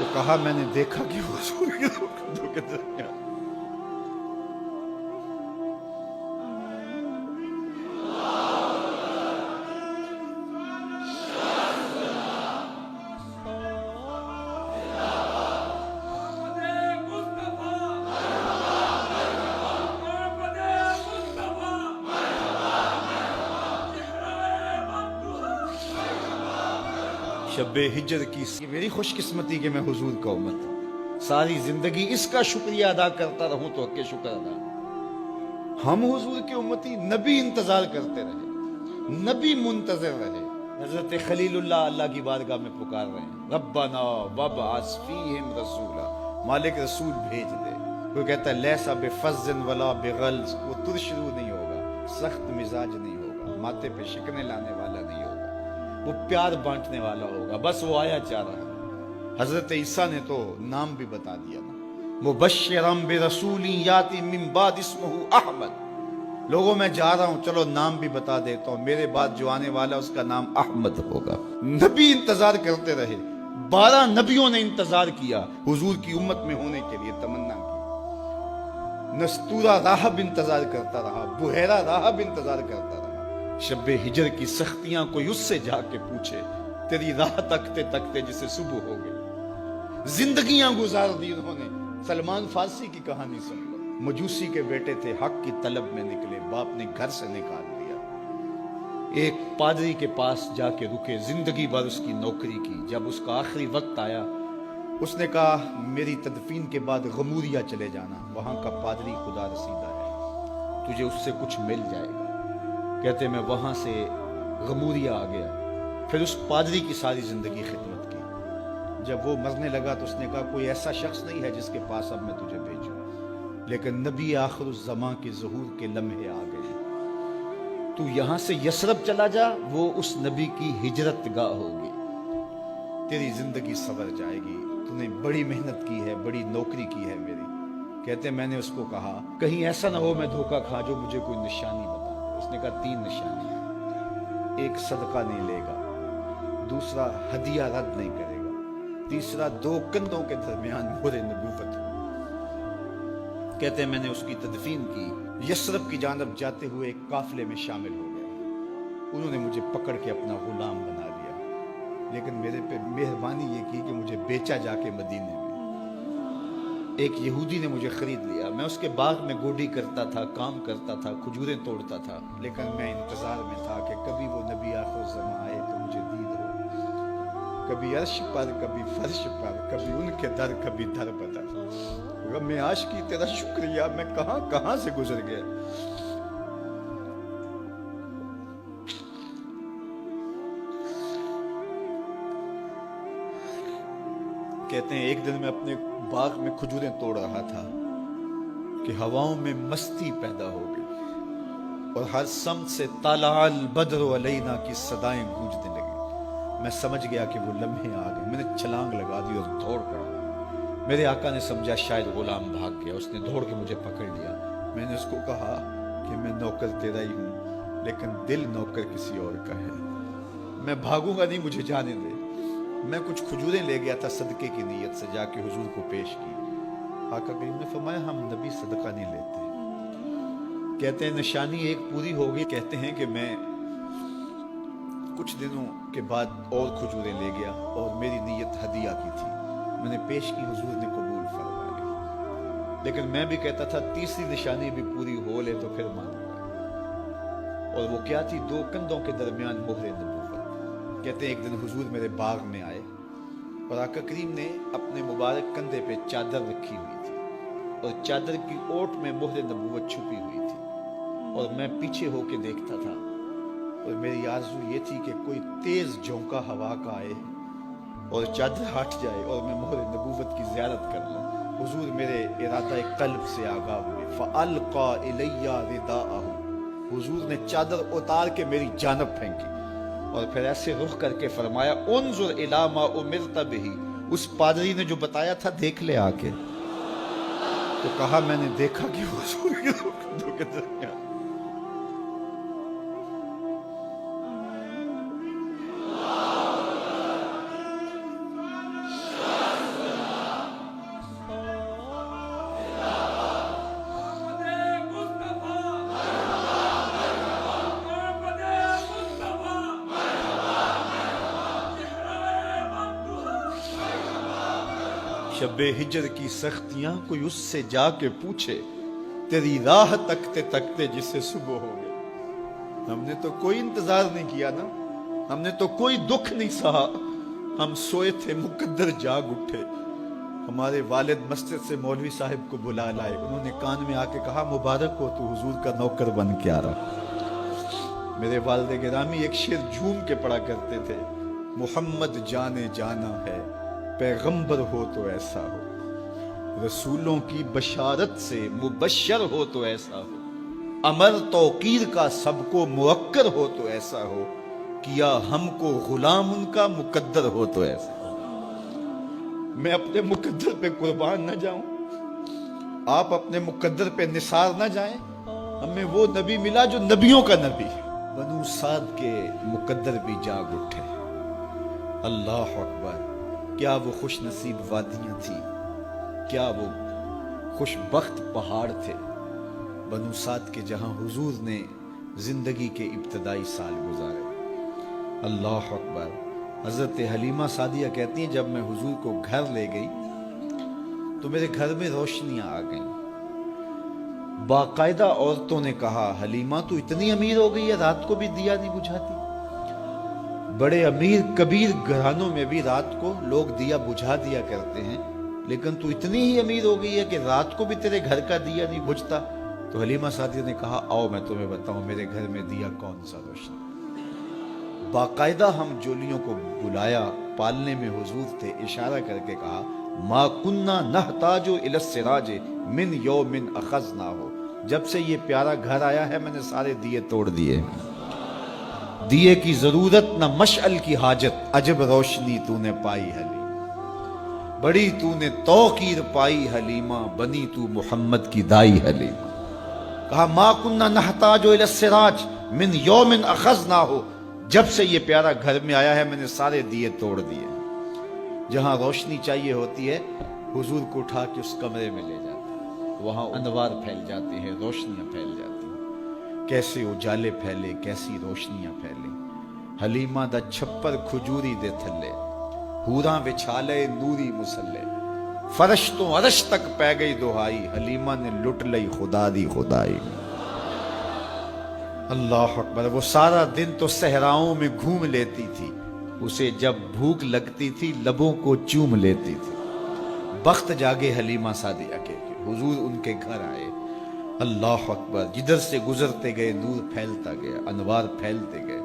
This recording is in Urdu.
تو کہا میں نے دیکھا کہ حضور کے دو کندھوں کے درمیان شب ہجر کی میری خوش قسمتی کہ میں حضور کا امت ہوں، ساری زندگی اس کا شکریہ ادا کرتا رہوں تو حق شکر ادا۔ ہم حضور کی امتی، نبی انتظار کرتے رہے، نبی منتظر رہے۔ حضرت خلیل اللہ کی بارگاہ میں پکار رہے ہیں، ربنا وابعث فیہم رسولا، مالک رسول بھیج دے۔ کوئی کہتا ہے لیسا بفظ ولا بغلظ، وہ ترشرو نہیں ہوگا، سخت مزاج نہیں ہوگا، ماتھے پہ شکنے لانے والا نہیں ہوگا، وہ پیار بانٹنے والا ہوگا، بس وہ آیا چاہ رہا ہے۔ حضرت عیسیٰ نے تو نام بھی بتا دیا نا، مبشرم برسول یاتی من بعد اسمہ احمد، لوگوں میں جا رہا ہوں، چلو نام بھی بتا دیتا ہوں، میرے بعد جو آنے والا اس کا نام احمد ہوگا۔ نبی انتظار کرتے رہے، 12 نبیوں نے انتظار کیا حضور کی امت میں ہونے کے لیے، تمنا کی۔ نستورہ راہب انتظار کرتا رہا، بحیرہ راہب انتظار کرتا رہا۔ شب ہجر کی سختیاں کوئی اس سے جا کے پوچھے، تیری راہ تکتے تکتے جسے صبح ہو گئی۔ زندگیاں گزار دی انہوں نے۔ سلمان فارسی کی کہانی سن لو، مجوسی کے بیٹے تھے، حق کی طلب میں نکلے، باپ نے گھر سے نکال دیا، ایک پادری کے پاس جا کے رکے، زندگی بھر اس کی نوکری کی۔ جب اس کا آخری وقت آیا، اس نے کہا میری تدفین کے بعد غموریہ چلے جانا، وہاں کا پادری خدا رسیدہ ہے، تجھے اس سے کچھ مل جائے گا۔ کہتے میں وہاں سے غموریہ آ گیا، پھر اس پادری کی ساری زندگی خدمت کی۔ جب وہ مرنے لگا تو اس نے کہا کوئی ایسا شخص نہیں ہے جس کے پاس اب میں تجھے بھیجوں، لیکن نبی آخر الزماں کے ظہور کے لمحے آ گئے، تو یہاں سے یثرب چلا جا، وہ اس نبی کی ہجرت گاہ ہوگی، تیری زندگی سنور جائے گی، تو نے بڑی محنت کی ہے، بڑی نوکری کی ہے میری۔ کہتے میں نے اس کو کہا کہیں ایسا نہ ہو میں دھوکہ کھا جو مجھے کوئی نشانی بتا۔ اس نے کہا 3 نشانیاں، ایک صدقہ نہیں لے گا، دوسرا ہدیہ رد نہیں کرے گا، تیسرا 2 کندھوں کے درمیان مہر نبوت۔ کہتے ہیں میں نے اس کی تدفین کی، یثرب کی جانب جاتے ہوئے ایک قافلے میں شامل ہو گیا، انہوں نے مجھے پکڑ کے اپنا غلام بنا لیا، لیکن میرے پہ مہربانی یہ کی کہ مجھے بیچا جا کے مدینے میں۔ ایک یہودی نے مجھے خرید لیا، میں اس کے باغ میں گوڈی کرتا تھا، کام کرتا تھا، کھجوریں توڑتا تھا، لیکن میں انتظار میں تھا کہ کبھی وہ نبی آخر الزماں آئے تو مجھے دید ہو، کبھی عرش پر، کبھی فرش پر، کبھی ان کے در، کبھی در بدر۔ غم عاشقی تیرا شکریہ، میں کہاں کہاں سے گزر گیا۔ کہتے ہیں ایک دن میں اپنے باغ میں کھجوریں توڑ رہا تھا کہ ہواؤں میں مستی پیدا ہو گئی، اور ہر سمت سے طلع البدر علینا کی صدائیں گونجنے لگی۔ میں سمجھ گیا کہ وہ لمحے آ گئے، میں نے چھلانگ لگا دی اور دوڑ پڑا۔ میرے آقا نے سمجھا شاید غلام بھاگ گیا، اس نے دوڑ کے مجھے پکڑ لیا۔ میں نے اس کو کہا کہ میں نوکر تیرا ہی ہوں، لیکن دل نوکر کسی اور کا ہے، میں بھاگوں گا نہیں، مجھے جانے دے۔ میں کچھ کھجوریں لے گیا تھا صدقے کی نیت سے، جا کے حضور کو پیش کی۔ آقا کریم نے فرمایا ہم نبی صدقہ نہیں لیتے۔ کہتے ہیں نشانی ایک پوری ہو گئی، کہتے ہیں کہ میں کچھ دنوں کے بعد اور کھجوریں لے گیا، اور میری نیت ہدیہ کی تھی، میں نے پیش کی، حضور نے قبول فرما لی۔ لیکن میں بھی کہتا تھا تیسری نشانی بھی پوری ہو لے تو پھر مانوں گا، اور وہ کیا تھی؟ 2 کندھوں کے درمیان مہر نبوت۔ کہتے ہیں ایک دن حضور میرے باغ میں آئے، اور آقا کریم نے اپنے مبارک کندھے پہ چادر رکھی ہوئی تھی، اور چادر کی اوٹ میں مہر نبوت چھپی ہوئی تھی، اور میں پیچھے ہو کے دیکھتا تھا، اور میری آرزو یہ تھی کہ کوئی تیز جھونکا ہوا کا آئے اور چادر ہٹ جائے اور میں مہر نبوت کی زیارت کر لوں۔ حضور میرے ارادہ قلب سے آگاہ ہوئے، فَأَلْقَى إِلَيَّ رِدَاءَهُ، حضور نے چادر اتار کے میری جانب پھینکی، اور پھر ایسے رخ کر کے فرمایا انظر الی ما امرت بہ، اس پادری نے جو بتایا تھا دیکھ لے آ کے۔ تو کہا میں نے دیکھا کہ حضور کے دو کندھوں کے درمیان شب ہجر کی سختیاں کوئی اس سے جا کے پوچھے، تیری راہ تکتے تکتے جسے صبح ہو گئے۔ ہم نے تو کوئی انتظار نہیں کیا نا، ہم نے تو کوئی دکھ نہیں سہا، ہم سوئے تھے مقدر جاگ اٹھے۔ ہمارے والد مسجد سے مولوی صاحب کو بلا لائے، انہوں نے کان میں آ کے کہا مبارک ہو تو حضور کا نوکر بن کے آ رہا۔ میرے والد گرامی ایک شعر جھوم کے پڑھا کرتے تھے، محمد جانے جانا ہے، پیغمبر ہو تو ایسا ہو، رسولوں کی بشارت سے مبشر ہو تو ایسا ہو، امر توقیر کا سب کو موکر ہو تو ایسا ہو، کیا ہم کو غلام ان کا مقدر ہو تو ایسا ہو۔ میں اپنے مقدر پہ قربان نہ جاؤں، آپ اپنے مقدر پہ نثار نہ جائیں، ہمیں وہ نبی ملا جو نبیوں کا نبی ہے۔ بنو سعد کے مقدر بھی جاگ اٹھے، اللہ اکبر، کیا وہ خوش نصیب وادیاں تھیں، کیا وہ خوش بخت پہاڑ تھے، بنو سعد کے جہاں حضور نے زندگی کے ابتدائی سال گزارے۔ اللہ اکبر۔ حضرت حلیمہ سعدیہ کہتی ہیں جب میں حضور کو گھر لے گئی تو میرے گھر میں روشنیاں آ گئیں۔ باقاعدہ عورتوں نے کہا حلیمہ تو اتنی امیر ہو گئی ہے رات کو بھی دیا نہیں بجھاتی۔ بڑے امیر کبیر گھرانوں میں بھی رات کو لوگ دیا بجھا دیا کرتے ہیں، لیکن تو اتنی ہی امیر ہو گئی ہے کہ رات کو بھی تیرے گھر کا دیا نہیں بجھتا۔ تو حلیمہ سعدیہ نے کہا آؤ میں تمہیں بتاؤں میرے گھر میں دیا کون سا روشن۔ باقاعدہ ہم جولیوں کو بلایا، پالنے میں حضور تھے، اشارہ کر کے کہا ما کننا نحتاج الی السراج من یوم اخذناہ، جب سے یہ پیارا گھر آیا ہے میں نے سارے دیے توڑ دیے، دیے کی ضرورت نہ مشعل کی حاجت، عجب روشنی تو نے پائی حلیمہ، بڑی تو نے توقیر پائی حلیمہ، بنی تو محمد کی دائی حلیمہ۔ کہا ما کننا نحتاج الی السراج من یوم اخذناہ، جب سے یہ پیارا گھر میں آیا ہے میں نے سارے دیے توڑ دیے۔ جہاں روشنی چاہیے ہوتی ہے حضور کو اٹھا کے اس کمرے میں لے جاتے ہیں، وہاں انوار پھیل جاتے ہیں، روشنیاں پھیل جاتی ہیں، کیسے اجالے پھیلے، کیسی روشنیاں پھیلیں۔ حلیمہ دا چھپر کھجوری دے تھلے، حوراں وچھالے نوری مسلے، فرش تو عرش تک پہ گئی دہائی، حلیمہ نے لٹ لئی خدا دی خدائی۔ اللہ اکبر۔ وہ سارا دن تو صحراؤں میں گھوم لیتی تھی، اسے جب بھوک لگتی تھی لبوں کو چوم لیتی تھی۔ بخت جاگے حلیمہ سعدیہ کے حضور ان کے گھر آئے۔ اللہ اکبر۔ جدھر سے گزرتے گئے نور پھیلتا گیا، انوار پھیلتے گئے۔